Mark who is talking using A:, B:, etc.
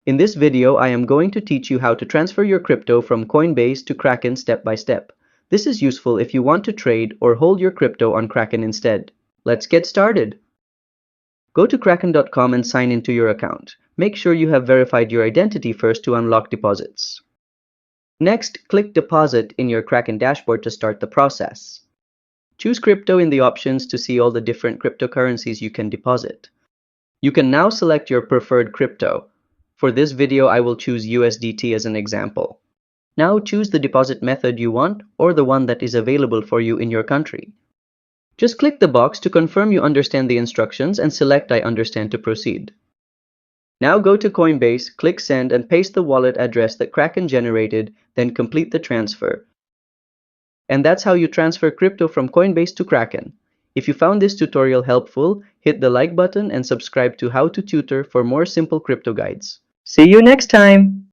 A: In this video, I am going to teach you how to transfer your crypto from Coinbase to Kraken step by step. This is useful if you want to trade or hold your crypto on Kraken instead. Let's get started. Go to kraken.com and sign into your account. Make sure you have verified your identity first to unlock deposits. Next, click Deposit in your Kraken dashboard to start the process. Choose Crypto in the options to see all the different cryptocurrencies you can deposit. You can now select your preferred crypto. For this video, I will choose USDT as an example. Now choose the deposit method you want or the one that is available for you in your country. Just click the box to confirm you understand the instructions and select I understand to proceed. Now go to Coinbase, click Send and paste the wallet address that Kraken generated, then complete the transfer. And that's how you transfer crypto from Coinbase to Kraken. If you found this tutorial helpful, hit the like button and subscribe to How to Tutor for more simple crypto guides. See you next time!